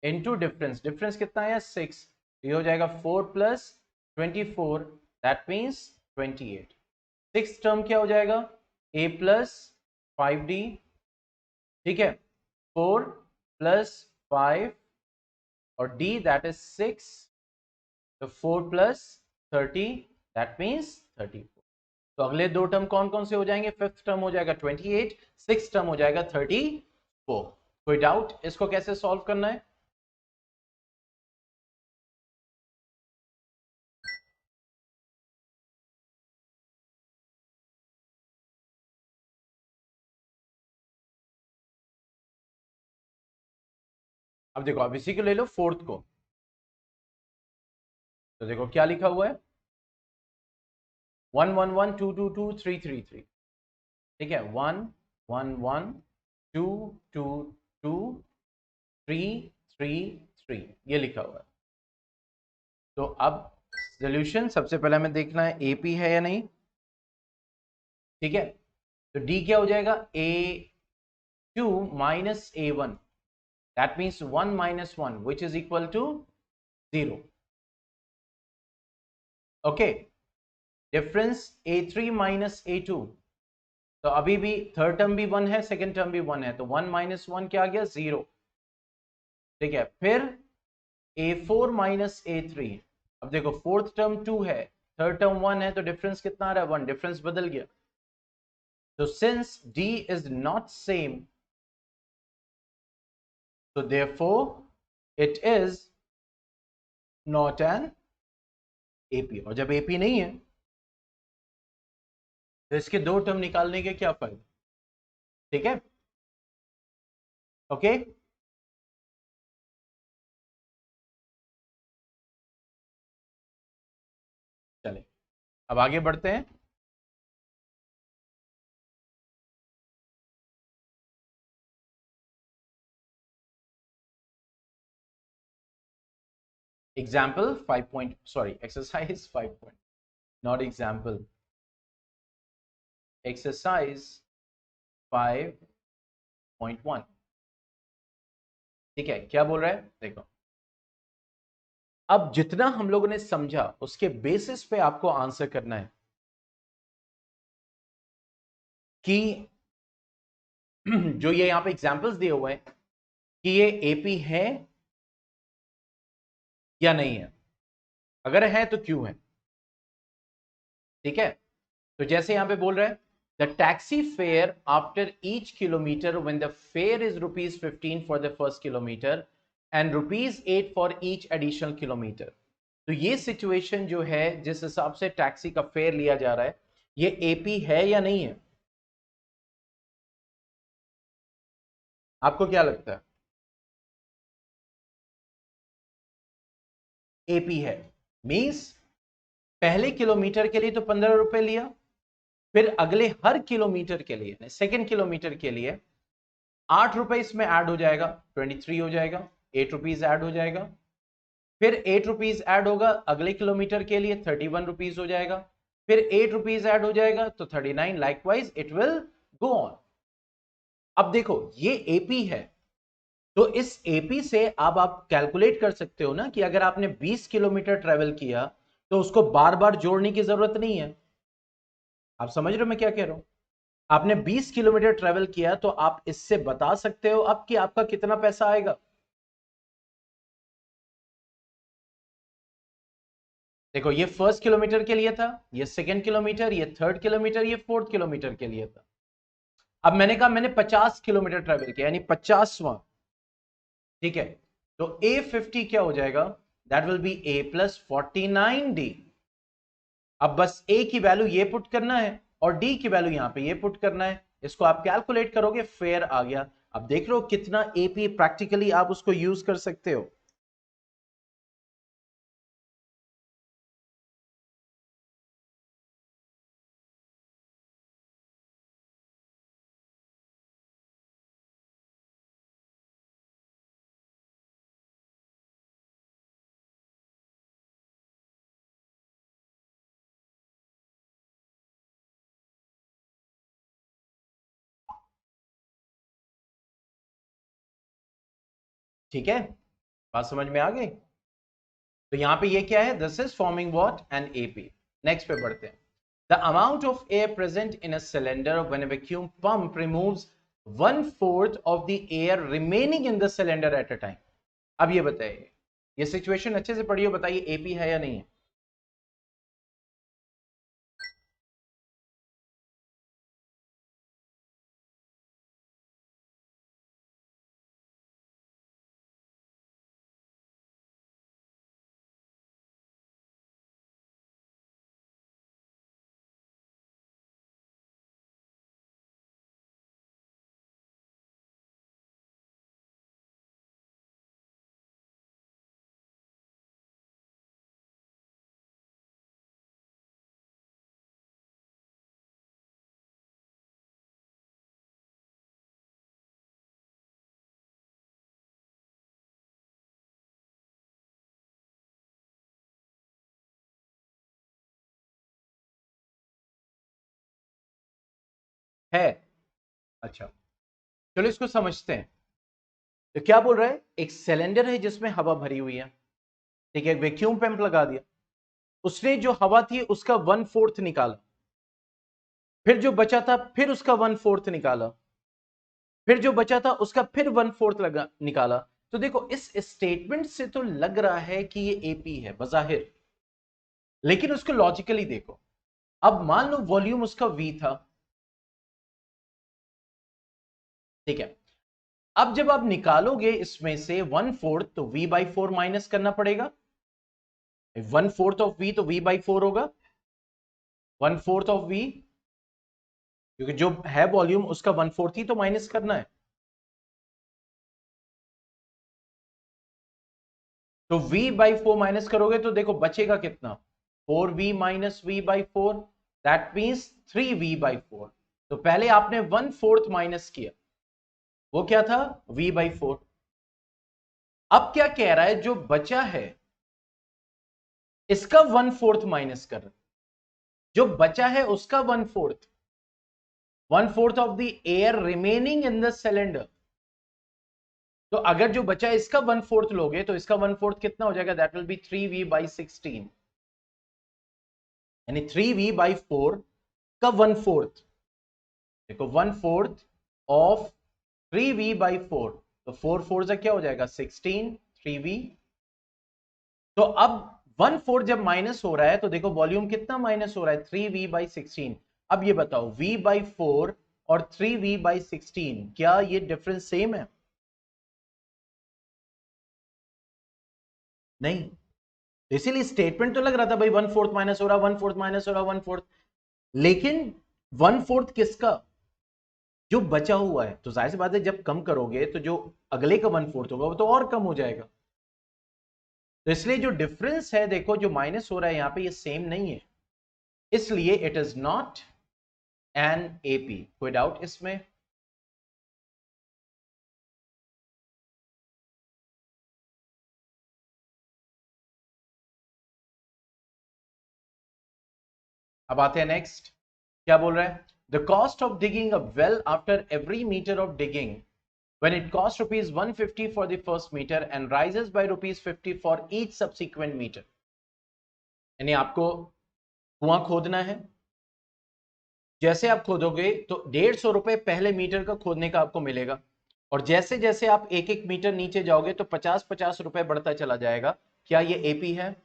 इंटू डिफरेंस, डिफरेंस कितना है 6, तो ये हो जाएगा 4 plus 24 that means 28। Six term क्या हो जाएगा, a प्लस 5d। ठीक है, 4 प्लस 5 और d दैट इज 6, तो 4 प्लस 30 दैट मीन्स 34। तो अगले दो टर्म कौन कौन से हो जाएंगे, फिफ्थ टर्म हो जाएगा 28, सिक्स टर्म हो जाएगा 34। कोई डाउट इसको कैसे सॉल्व करना है। अब देखो, अब इसी को ले लो फोर्थ को, तो देखो क्या लिखा हुआ है 1 1 1 2 2 2 3 3 3। ठीक है, 1 1 1 2 2 2 3 3 3 ये लिखा हुआ है। तो अब सोल्यूशन सबसे पहले हमें देखना है एपी है या नहीं। ठीक है, तो डी क्या हो जाएगा, a2 minus a1, that means 1 minus 1 which is equal to 0। Okay, difference a3 minus a2, तो अभी भी थर्ड टर्म भी 1 है, सेकेंड टर्म भी 1 है, तो 1 माइनस 1 क्या आ गया 0। ठीक है, फिर a4 माइनस a3, अब देखो फोर्थ टर्म 2 है, थर्ड टर्म 1 है, तो डिफरेंस कितना आ रहा है 1, डिफरेंस बदल गया। तो since d is not same, so therefore it is not an AP। और जब AP नहीं है तो इसके दो टर्म निकालने के क्या फायदा। ठीक है, ओके। चले अब आगे बढ़ते हैं। Example 5 point, sorry exercise 5 point, not example, exercise 5.1। ठीक है, क्या बोल रहा है देखो, अब जितना हम लोगों ने समझा उसके बेसिस पे आपको आंसर करना है कि जो ये यहां पे एग्जांपल्स दिए हुए हैं कि ये एपी है या नहीं है, अगर है तो क्यों है। ठीक है, तो जैसे यहां पे बोल रहे हैं the taxi fare after each kilometre when the fair is ₹15 for the first kilometre and ₹8 for each additional kilometre. तो ये सिचुएशन जो है जिस हिसाब से टैक्सी का फेयर लिया जा रहा है, ये एपी है या नहीं है, आपको क्या लगता है। एपी है मींस पहले किलोमीटर के लिए तो 15 रुपए लिया, फिर अगले हर किलोमीटर के लिए, सेकेंड किलोमीटर के लिए 8 रुपए इसमें ऐड हो जाएगा, 23 हो जाएगा, 8 रुपीज ऐड हो जाएगा, फिर 8 रुपीज ऐड होगा अगले किलोमीटर के लिए, 31 रुपीज हो जाएगा, फिर 8 रुपीज ऐड हो जाएगा तो 39, likewise it will go on. अब देखो ये एपी है, तो इस एपी से अब आप कैलकुलेट कर सकते हो ना कि अगर आपने 20 किलोमीटर ट्रेवल किया तो उसको बार बार जोड़ने की जरूरत नहीं है। आप समझ रहे हो मैं क्या कह रहा हूं? आपने 20 किलोमीटर ट्रेवल किया तो आप इससे बता सकते हो अब कि आपका कितना पैसा आएगा। देखो ये फर्स्ट किलोमीटर के लिए था, ये सेकंड किलोमीटर, ये थर्ड किलोमीटर, ये फोर्थ किलोमीटर के लिए था। अब मैंने कहा मैंने 50 किलोमीटर ट्रेवल किया, यानी 50वां, ठीक है, तो A50 क्या हो जाएगा, दैट विल बी A+49D। अब बस A की वैल्यू ये पुट करना है और D की वैल्यू यहां पे ये पुट करना है, इसको आप कैलकुलेट करोगे, फेयर आ गया। अब देख लो कितना AP प्रैक्टिकली आप उसको यूज कर सकते हो। ठीक है, बात समझ में आ गई? तो यहां पे ये क्या है, this is forming what, an AP. Next पे बढ़ते हैं। The amount of air present in a cylinder when a vacuum pump removes 1/4 of the air remaining in the cylinder at a time. अब ये बताइए, ये सिचुएशन अच्छे से पढ़िए, बताइए एपी है या नहीं है। है, अच्छा, चलो इसको समझते हैं। तो क्या बोल रहा है, एक सिलेंडर है जिसमें हवा भरी हुई है, ठीक है, वैक्यूम पंप लगा दिया, उसने जो हवा थी उसका 1/4 निकाला, फिर जो बचा था फिर उसका 1/4 निकाला, फिर जो बचा था उसका फिर 1/4 लगा निकाला। तो देखो इस स्टेटमेंट से तो लग रहा है कि ये एपी है बजाहिर, लेकिन उसको लॉजिकली देखो। अब मान लो वॉल्यूम उसका वी था, ठीक है, अब जब आप निकालोगे इसमें से 1/4 तो V/4 माइनस करना पड़ेगा। 1/4 ऑफ V तो V/4 होगा, 1/4 ऑफ V, क्योंकि जो है वॉल्यूम उसका 1/4 ही तो माइनस करना है। तो V/4 माइनस करोगे तो देखो बचेगा कितना, 4V minus V/4, that means 3V/4। तो पहले आपने 1/4 माइनस किया, वो क्या था, V/4। अब क्या कह रहा है, जो बचा है इसका 1/4 माइनस कर, जो बचा है उसका 1/4, 1/4 of the air remaining in the cylinder. तो अगर जो बचा है इसका 1/4 लोगे तो इसका 1/4 कितना हो जाएगा, दैट विल बी 3V/16, यानी 3V/4 का 1/4। देखो 1/4 ऑफ 3V/4, तो 4 से क्या हो जाएगा 16, 3V। तो अब 1/4 जब माइनस हो रहा है तो देखो वॉल्यूम कितना माइनस हो रहा है, 3V/16। अब ये बताओ V/4 और 3V/16 क्या ये डिफरेंस सेम है? नहीं, इसीलिए स्टेटमेंट तो लग रहा था भाई 1/4 माइनस हो रहा, 1/4 माइनस हो रहा, 1/4, लेकिन 1/4 किसका, जो बचा हुआ है। तो जाहिर सी बात है जब कम करोगे तो जो अगले का 1/4 होगा वो तो और कम हो जाएगा। तो इसलिए जो डिफरेंस है देखो, जो माइनस हो रहा है यहां पे, ये सेम नहीं है, इसलिए it is not an AP. कोई डाउट इसमें? अब आते हैं नेक्स्ट, क्या बोल रहा है? The cost of digging a well after every metre of digging when it costs rupees 150 for the first meter and rises by rupees 50 for each subsequent meter। यानी आपको कुआं खोदना है, जैसे आप खोदोगे तो 150 रुपए पहले मीटर का खोदने का आपको मिलेगा, और जैसे जैसे आप एक एक मीटर नीचे जाओगे तो 50-50 रुपए बढ़ता चला जाएगा। क्या ये एपी है?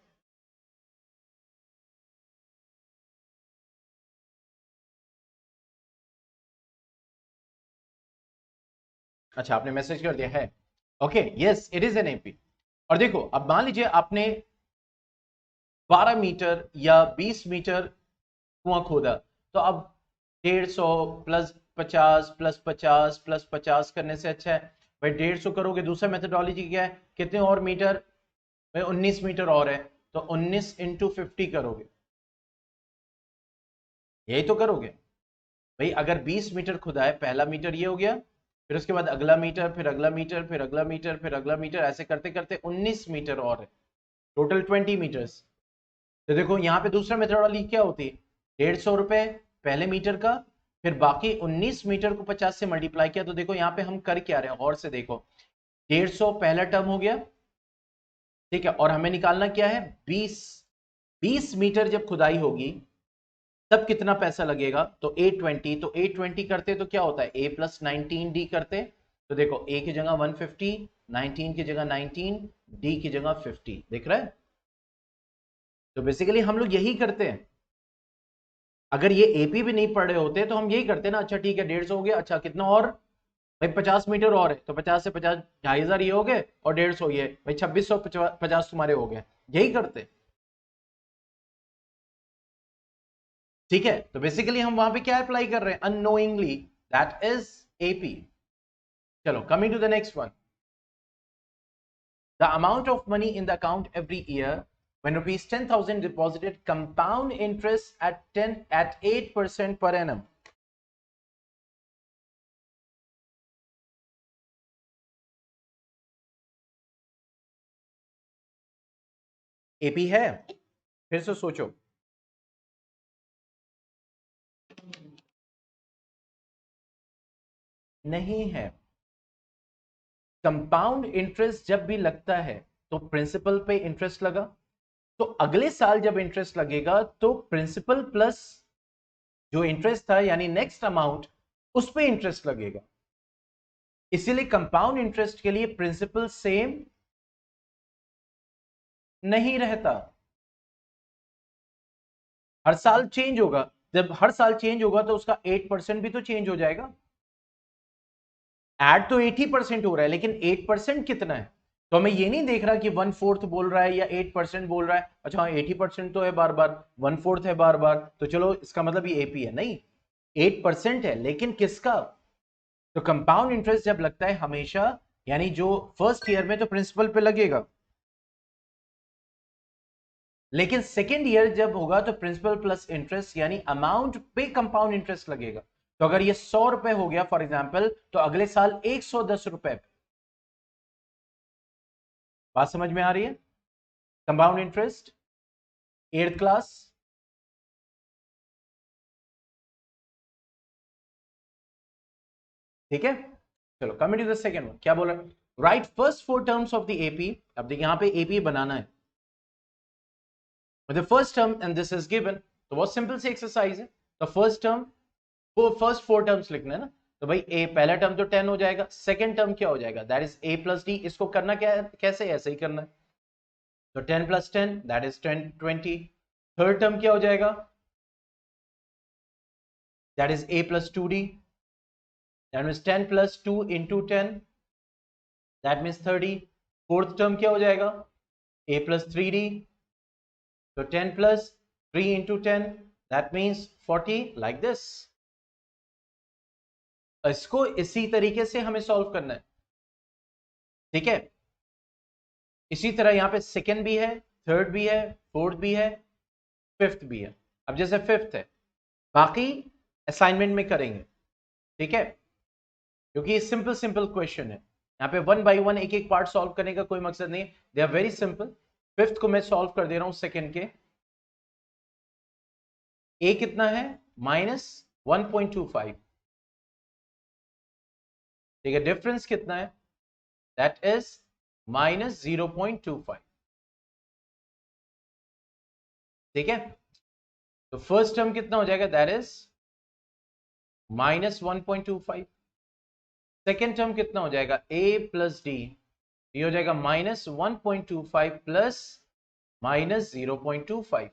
अच्छा, आपने मैसेज कर दिया है। Okay, yes it is an AP. और देखो, अब मान लीजिए आपने 12 मीटर या 20 मीटर कुआं खोदा, तो अब 150 प्लस 50 प्लस 50 प्लस 50 करने से अच्छा है भाई 150 करोगे। दूसरा मेथडोलॉजी क्या है? कितने और मीटर? भाई 19 मीटर और है, तो 19 इंटू 50 करोगे, यही तो करोगे भाई। अगर 20 मीटर खुदा है, पहला मीटर ये हो गया, फिर उसके बाद अगला मीटर, फिर अगला मीटर, फिर अगला मीटर, फिर अगला मीटर, ऐसे करते करते 19 मीटर और है, टोटल 20 मीटर्स। तो देखो यहाँ पे दूसरा मेथडोलॉजी क्या होती है? 150 रुपए पहले मीटर का, फिर बाकी 19 मीटर को 50 से मल्टीप्लाई किया। तो देखो यहाँ पे हम कर क्या रहे हैं, और से देखो, 150 पहला टर्म हो गया, ठीक है, और हमें निकालना क्या है? 20 मीटर जब खुदाई होगी तब कितना पैसा लगेगा? तो 820। तो 820 करते तो क्या होता है? a प्लस 19d करते। तो देखो a की जगह 150, 19 की जगह 19, d की जगह 50, दिख रहा है? तो बेसिकली हम लोग यही करते हैं। अगर ये एपी भी नहीं पढ़ रहे होते तो हम यही करते ना, अच्छा ठीक है 150 हो गया, अच्छा कितना और? भाई 50 मीटर और है, तो 50 से 50 2,500 ये हो गए, और 150 ये भाई 2650 तुम्हारे हो गए, यही करते। ठीक है, तो बेसिकली हम वहां पे क्या अप्लाई कर रहे हैं? Unknowingly, that is AP. चलो, coming to the next one. The amount of money in the account every year when rupees 10,000 deposited compound interest at 8% per annum। AP है? फिर से सोचो। नहीं है। कंपाउंड इंटरेस्ट जब भी लगता है तो प्रिंसिपल पे इंटरेस्ट लगा, तो अगले साल जब इंटरेस्ट लगेगा तो प्रिंसिपल प्लस जो इंटरेस्ट था यानी नेक्स्ट अमाउंट, उस पे इंटरेस्ट लगेगा। इसीलिए कंपाउंड इंटरेस्ट के लिए प्रिंसिपल सेम नहीं रहता, हर साल चेंज होगा। जब हर साल चेंज होगा तो उसका 8% भी तो चेंज हो जाएगा। ऐड तो 80% हो रहा है, लेकिन 8% कितना है? तो हमें ये नहीं देख रहा कि 1/4 बोल रहा है या 8% बोल रहा है। अच्छा हाँ, 80% तो है बार बार, 1/4 है बार बार, तो चलो इसका मतलब ये एपी है। नहीं, 8% है, लेकिन किसका? तो कंपाउंड इंटरेस्ट जब लगता है हमेशा, यानी जो फर्स्ट ईयर में तो प्रिंसिपल पे लगेगा, लेकिन सेकेंड ईयर जब होगा तो प्रिंसिपल प्लस इंटरेस्ट यानी अमाउंट पे कंपाउंड इंटरेस्ट लगेगा। तो अगर ये 100 रुपए हो गया फॉर एग्जाम्पल, तो अगले साल 110 रुपए। बात समझ में आ रही है? Compound interest, 8th class. ठीक है, चलो coming to the second one, क्या बोला? Right first 4 terms of the AP. अब देखिए यहां पे एपी बनाना है, the first term and this is given. तो बहुत सिंपल सी एक्सरसाइज है। तो फर्स्ट टर्म, वो फर्स्ट 4 टर्म्स लिखना है ना। तो भाई ए पहला टर्म तो 10 हो जाएगा, सेकंड टर्म क्या हो जाएगा? That is a plus D. इसको करना क्या है, कैसे? ऐसे ही करना है। तो 10 plus 10 that is 10 20। Third term क्या हो जाएगा? That is a plus 2d, that means 10 plus 2 into 10, that means 30। Fourth term क्या हो जाएगा? a प्लस 3d, तो 10 plus 3 into 10, that means 40, like this. इसको इसी तरीके से हमें सॉल्व करना है, ठीक है। इसी तरह यहां पे सेकंड भी है, थर्ड भी है, फोर्थ भी है, फिफ्थ भी है। अब जैसे फिफ्थ है, बाकी असाइनमेंट में करेंगे, ठीक है, क्योंकि ये सिंपल सिंपल क्वेश्चन है। यहाँ पे 1 बाई 1 एक एक पार्ट सॉल्व करने का कोई मकसद नहीं, they are very simple. Fifth को मैं सॉल्व कर दे रहा हूं सेकंड के। ए कितना है -1.25, ठीक है, डिफरेंस कितना है, दैट इज -0.25, ठीक है। तो फर्स्ट टर्म कितना हो जाएगा, दैट इज -1.25, सेकेंड टर्म कितना हो जाएगा, a प्लस डी, ये हो जाएगा -1.25 प्लस -0.25।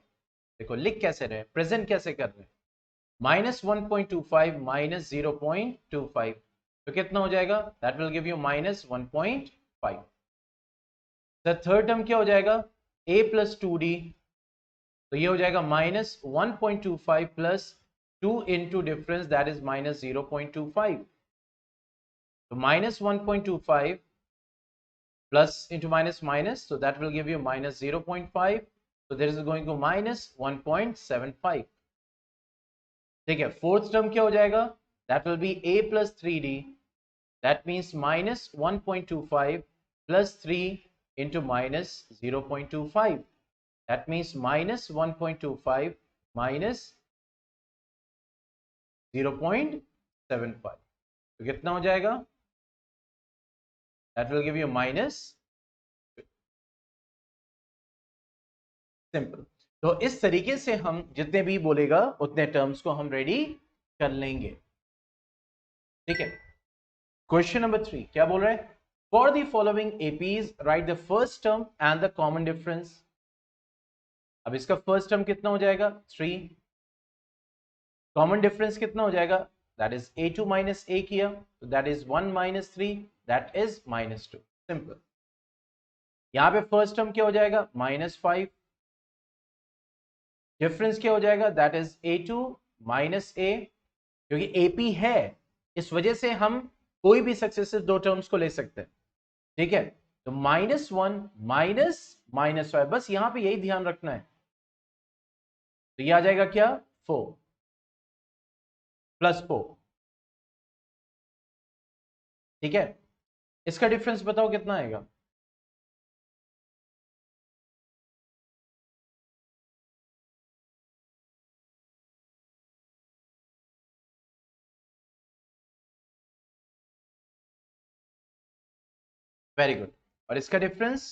देखो लिख कैसे रहे, प्रेजेंट कैसे कर रहे हैं, -1.25 -0.25, तो कितना हो जाएगा, that will give you -1.5। The third term क्या हो जाएगा, a प्लस 2d, तो ये हो जाएगा -1.25 plus 2 into difference, that is -0.25, तो -1.25 plus into minus, so that will give you -0.5, so there is going to -1.75, ठीक है। फोर्थ टर्म क्या हो जाएगा, that will be a plus 3d, that means -1.25 plus 3 into -0.25, that means -1.25 minus 0.75, तो कितना हो जाएगा, that will give you minus, simple. तो इस तरीके से हम जितने भी बोलेगा उतने टर्म्स को हम रेडी कर लेंगे, ठीक है। क्वेश्चन नंबर 3 क्या बोल रहा है, for the following APs right the first term and the common difference. अब इसका फर्स्ट टर्म कितना हो जाएगा 3, कॉमन डिफरेंस कितना हो जाएगा, that is a2 minus a किया, तो that is 1 minus 3, that is -2, simple. यहां पे फर्स्ट टर्म क्या हो जाएगा -5, डिफरेंस क्या हो जाएगा, that is a2 minus a, क्योंकि AP है इस वजह से हम कोई भी सक्सेसिव दो टर्म्स को ले सकते हैं, ठीक है। तो -1 -5, बस यहां पे यही ध्यान रखना है, तो ये आ जाएगा क्या 4 प्लस 4, ठीक है। इसका डिफरेंस बताओ कितना आएगा, वेरी गुड, और इसका डिफरेंस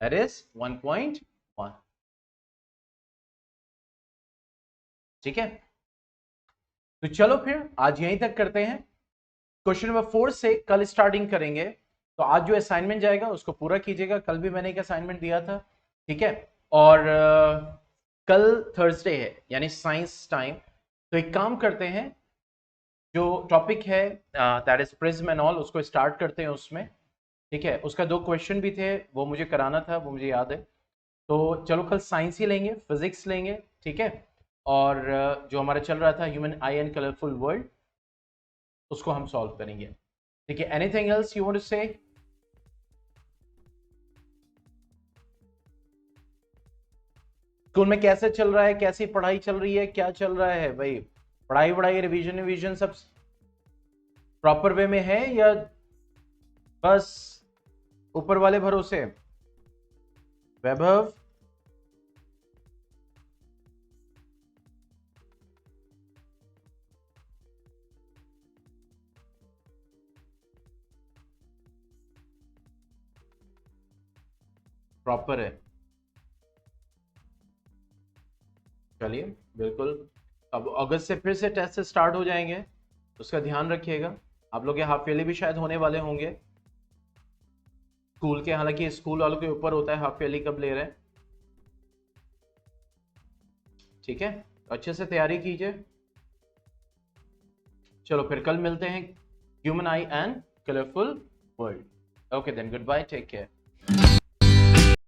दैट इज 1.1, ठीक है। तो चलो फिर आज यहीं तक करते हैं, क्वेश्चन नंबर 4 से कल स्टार्टिंग करेंगे। तो आज जो असाइनमेंट जाएगा उसको पूरा कीजिएगा, कल भी मैंने एक असाइनमेंट दिया था, ठीक है। और कल थर्सडे है यानी साइंस टाइम, तो एक काम करते हैं, जो टॉपिक है that is prism and all, उसको स्टार्ट करते हैं उसमें, ठीक है। उसका 2 क्वेश्चन भी थे, वो मुझे कराना था, वो मुझे याद है। तो चलो कल साइंस ही लेंगे, फिजिक्स लेंगे, ठीक है। और जो हमारा चल रहा था human eye and colourful world, उसको हम सॉल्व करेंगे, ठीक है। Anything else you want to say, school में कैसे चल रहा है, कैसी पढ़ाई चल रही है, क्या चल रहा है भाई, पढ़ाई रिवीजन सब प्रॉपर वे में है या बस ऊपर वाले भरोसे। वैभव प्रॉपर है, चलिए बिल्कुल। अब अगस्त से फिर से टेस्ट स्टार्ट हो जाएंगे, उसका ध्यान रखिएगा। आप लोग के हाफ ईयरली भी शायद होने वाले होंगे स्कूल के, हालांकि स्कूल वालों के ऊपर होता है हाफ ईयरली कब ले रहे हैं, ठीक है। अच्छे से तैयारी कीजिए। चलो फिर कल मिलते हैं, human eye and colourful world. Okay then, goodbye, take care.